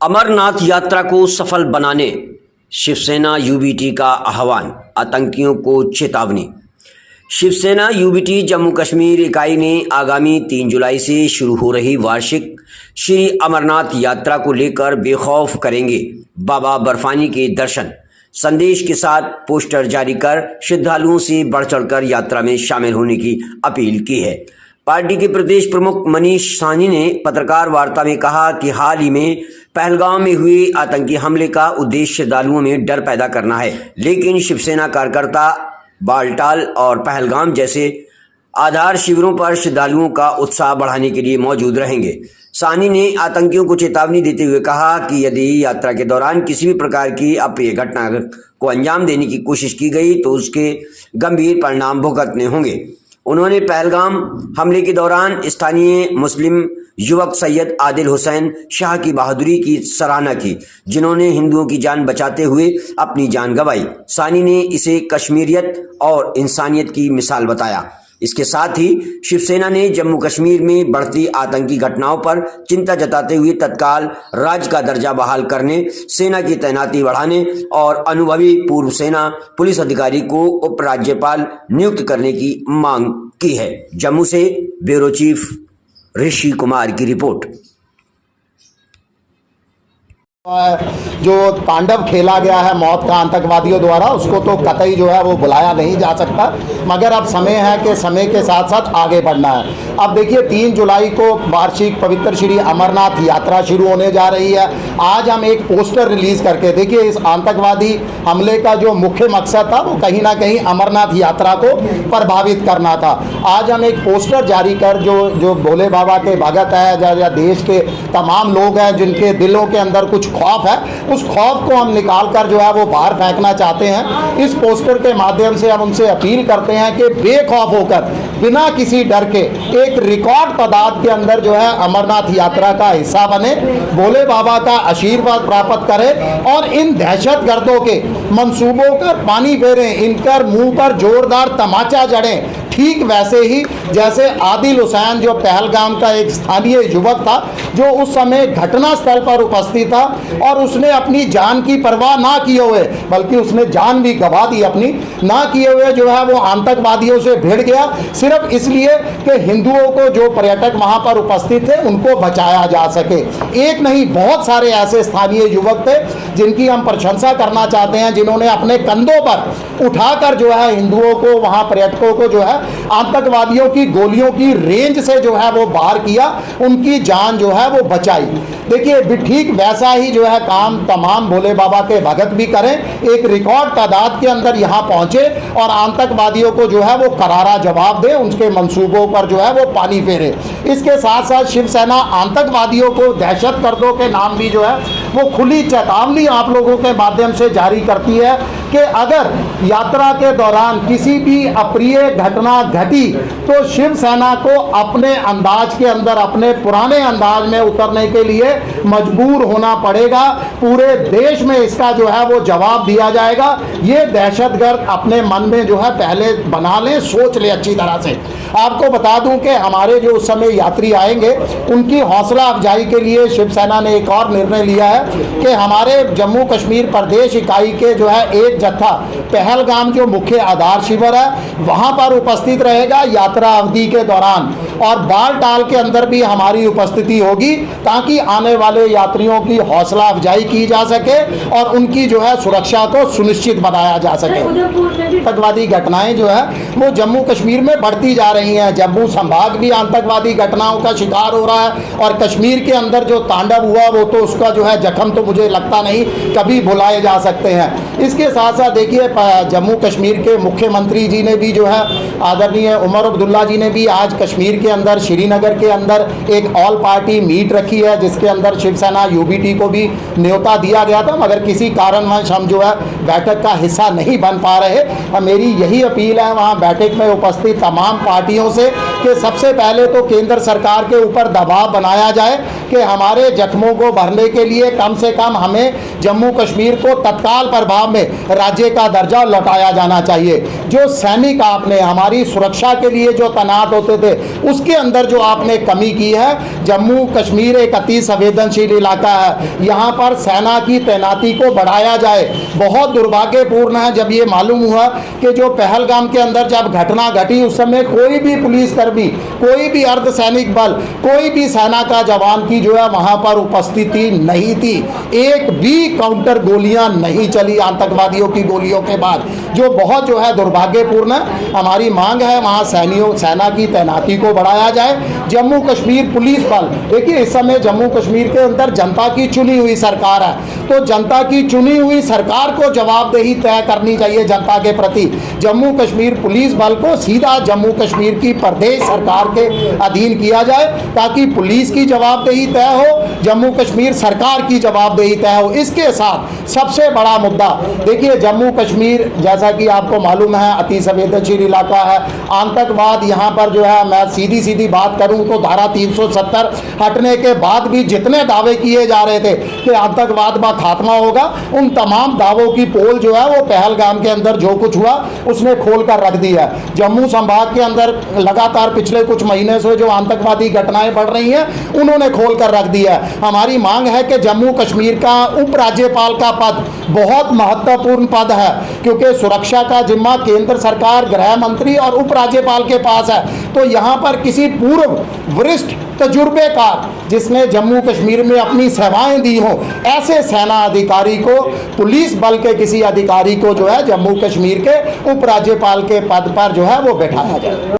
अमरनाथ यात्रा को सफल बनाने शिवसेना यूबीटी का आह्वान, आतंकियों को चेतावनी। शिवसेना यूबीटी जम्मू कश्मीर इकाई ने आगामी 3 जुलाई से शुरू हो रही वार्षिक श्री अमरनाथ यात्रा को लेकर बेखौफ करेंगे बाबा बर्फानी के दर्शन संदेश के साथ पोस्टर जारी कर श्रद्धालुओं से बढ़ चढ़कर यात्रा में शामिल होने की अपील की है। पार्टी के प्रदेश प्रमुख मनीष साहनी ने पत्रकार वार्ता में कहा कि हाल ही में पहलगाम में हुए आतंकी हमले का उद्देश्य श्रद्धालुओं में डर पैदा करना है, लेकिन शिवसेना कार्यकर्ता बालटाल और पहलगाम जैसे आधार शिविरों पर श्रद्धालुओं का उत्साह बढ़ाने के लिए मौजूद रहेंगे। साहनी ने आतंकियों को चेतावनी देते हुए कहा कि यदि यात्रा के दौरान किसी भी प्रकार की अप्रिय घटना को अंजाम देने की कोशिश की गई तो उसके गंभीर परिणाम भुगतने होंगे। उन्होंने पहलगाम हमले के दौरान स्थानीय मुस्लिम युवक सैयद आदिल हुसैन शाह की बहादुरी की सराहना की, जिन्होंने हिंदुओं की जान बचाते हुए अपनी जान गंवाई। साहनी ने इसे कश्मीरियत और इंसानियत की मिसाल बताया। इसके साथ ही शिवसेना ने जम्मू कश्मीर में बढ़ती आतंकी घटनाओं पर चिंता जताते हुए तत्काल राज्य का दर्जा बहाल करने, सेना की तैनाती बढ़ाने और अनुभवी पूर्व सेना पुलिस अधिकारी को उपराज्यपाल नियुक्त करने की मांग की है। जम्मू से ब्यूरो चीफ ऋषि कुमार की रिपोर्ट। जो तांडव खेला गया है मौत का आतंकवादियों द्वारा, उसको तो कतई जो है वो बुलाया नहीं जा सकता, मगर अब समय है कि समय के साथ साथ आगे बढ़ना है। अब देखिए 3 जुलाई को वार्षिक पवित्र श्री अमरनाथ यात्रा शुरू होने जा रही है। आज हम एक पोस्टर रिलीज करके, देखिए इस आतंकवादी हमले का जो मुख्य मकसद था वो कहीं ना कहीं अमरनाथ यात्रा को प्रभावित करना था। आज हम एक पोस्टर जारी कर जो भोले बाबा के भगत है या देश के तमाम लोग हैं जिनके दिलों के अंदर कुछ खौफ है, उस खौफ को हम निकाल कर जो है वो बाहर फेंकना चाहते हैं। इस पोस्टर के माध्यम से हम उनसे अपील करते हैं कि बेखौफ होकर बिना किसी डर के एक रिकॉर्ड तादाद के अंदर जो है अमरनाथ यात्रा का हिस्सा बने, भोले बाबा का आशीर्वाद प्राप्त करें और इन दहशतगर्दों के मंसूबों पर पानी फेरें, इनकर मुंह पर जोरदार तमाचा जड़ें। ठीक वैसे ही जैसे आदिल हुसैन जो पहलगाम का एक स्थानीय युवक था, जो उस समय घटना स्थल पर उपस्थित था और उसने अपनी जान की परवाह ना किए हुए, बल्कि उसने जान भी गंवा दी अपनी, ना किए हुए जो है वो आतंकवादियों से भिड़ गया, सिर्फ इसलिए कि हिंदुओं को जो पर्यटक वहां पर उपस्थित थे उनको बचाया जा सके। एक नहीं बहुत सारे ऐसे स्थानीय युवक थे जिनकी हम प्रशंसा करना चाहते हैं, जिन्होंने अपने कंधों पर उठाकर जो है हिंदुओं को, वहां पर्यटकों को जो है आतंकवादियों की गोलियों की रेंज से जो है वो बाहर किया, उनकी जान जो है वो बचाई। देखिए ठीक वैसा ही जो है काम तमाम भोले बाबा के भगत भी करें, एक रिकॉर्ड तादाद के अंदर यहाँ पहुंचे और आतंकवादियों को जो है वो करारा जवाब दे, उनके मंसूबों पर जो है वो पानी फेरे। इसके साथ साथ शिवसेना आतंकवादियों को, दहशतगर्दों के नाम भी जो है वो खुली चेतावनी आप लोगों के माध्यम से जारी करती है कि अगर यात्रा के दौरान किसी भी अप्रिय घटना घटी तो शिवसेना को अपने अंदाज के अंदर, अपने पुराने अंदाज में उतरने के लिए मजबूर होना पड़ेगा। पूरे देश में इसका जो है वो जवाब दिया जाएगा। ये दहशतगर्द अपने मन में जो है पहले बना लें, सोच ले अच्छी तरह से। आपको बता दूं कि हमारे जो उस समय यात्री आएंगे उनकी हौसला अफजाई के लिए शिवसेना ने एक और निर्णय लिया है कि हमारे जम्मू कश्मीर प्रदेश इकाई के जो है एक जत्था पहलगाम जो मुख्य आधार शिविर है वहां पर उपस्थित रहेगा यात्रा अवधि के दौरान, और बालटाल के अंदर भी हमारी उपस्थिति होगी ताकि आने वाले यात्रियों की हौसला अफजाई की जा सके और उनकी जो है सुरक्षा को सुनिश्चित बनाया जा सके। आतंकवादी घटनाएं जो है वो जम्मू कश्मीर में बढ़ती जा रही हैं। जम्मू संभाग भी आतंकवादी घटनाओं का शिकार हो रहा है और कश्मीर के अंदर जो तांडव हुआ वो तो उसका जो है जख्म तो मुझे लगता नहीं कभी भुलाए जा सकते हैं। इसके साथ साथ देखिए जम्मू कश्मीर के मुख्यमंत्री जी ने भी जो है आदरणीय उमर अब्दुल्ला जी ने भी आज कश्मीर के अंदर, श्रीनगर के अंदर एक ऑल पार्टी मीट रखी है जिसके अंदर शिवसेना यूबीटी को भी न्योता दिया गया था, मगर किसी कारणवश हम जो है बैठक का हिस्सा नहीं बन पा रहे। मेरी यही अपील है वहाँ बैठक में उपस्थित तमाम पार्टियों से कि सबसे पहले तो केंद्र सरकार के ऊपर दबाव बनाया जाए कि हमारे जख्मों को भरने के लिए कम से कम हमें जम्मू कश्मीर को तत्काल प्रभाव में राज्य का दर्जा लौटाया जाना चाहिए। जो सैनिक आपने हमारी सुरक्षा के लिए जो तैनात होते थे उसके अंदर जो आपने कमी की है। जम्मू कश्मीर एक अति संवेदनशील इलाका है, यहाँ पर सेना की तैनाती को बढ़ाया जाए। बहुत दुर्भाग्यपूर्ण है जब ये मालूम हुआ कि जो पहलगाम के अंदर जब घटना घटी उस समय कोई भी पुलिसकर्मी, कोई भी अर्धसैनिक बल, कोई भी सेना का जवान की जो है वहाँ पर उपस्थिति नहीं थी। एक भी काउंटर गोलियां नहीं चली आतंकवादियों की गोलियों के बाद, जो बहुत जो है दुर्भाग्यपूर्ण है। हमारी मांग है वहाँ सेना की तैनाती को बढ़ाया जाए। जम्मू कश्मीर पुलिस बल, देखिए इस समय जम्मू कश्मीर के अंदर जनता की चुनी हुई सरकार है, तो जनता की चुनी हुई सरकार को जवाबदेही तय करनी चाहिए जनता के प्रति। जम्मू कश्मीर पुलिस बल को सीधा जम्मू कश्मीर की प्रदेश सरकार के अधीन किया जाए ताकि पुलिस की जवाबदेही तय हो, जम्मू कश्मीर सरकार की जवाबदेही तय हो। इसके साथ सबसे बड़ा मुद्दा देखिए, जम्मू कश्मीर जैसा कि आपको मालूम है अति संवेदनशील इलाका है। आतंकवाद यहाँ पर जो है, मैं सीधी सीधी बात करूँ तो धारा 370 हटने के बाद भी जितने दावे किए जा रहे थे कि आतंकवाद का खात्मा होगा, उन तमाम दावों की पोल जो है वो पहलगाम के अंदर जो कुछ हुआ उसने खोल कर रख दिया है। जम्मू संभाग के अंदर लगातार पिछले कुछ महीने से जो आतंकवादी घटनाएं बढ़ रही हैं उन्होंने खोल कर रख दिया है। हमारी मांग है कि जम्मू कश्मीर का उपराज्यपाल का पद बहुत महत्वपूर्ण पद है, क्योंकि सुरक्षा का जिम्मा केंद्र सरकार, गृह मंत्री और उपराज्यपाल के पास है। तो यहाँ पर किसी पूर्व वरिष्ठ तजुर्बेकार जिसने जम्मू कश्मीर में अपनी सेवाएं दी हों, ऐसे सेना अधिकारी को, पुलिस बल के किसी अधिकारी को जो है जम्मू कश्मीर के उपराज्यपाल के पद पर जो है वो बैठाया जाए।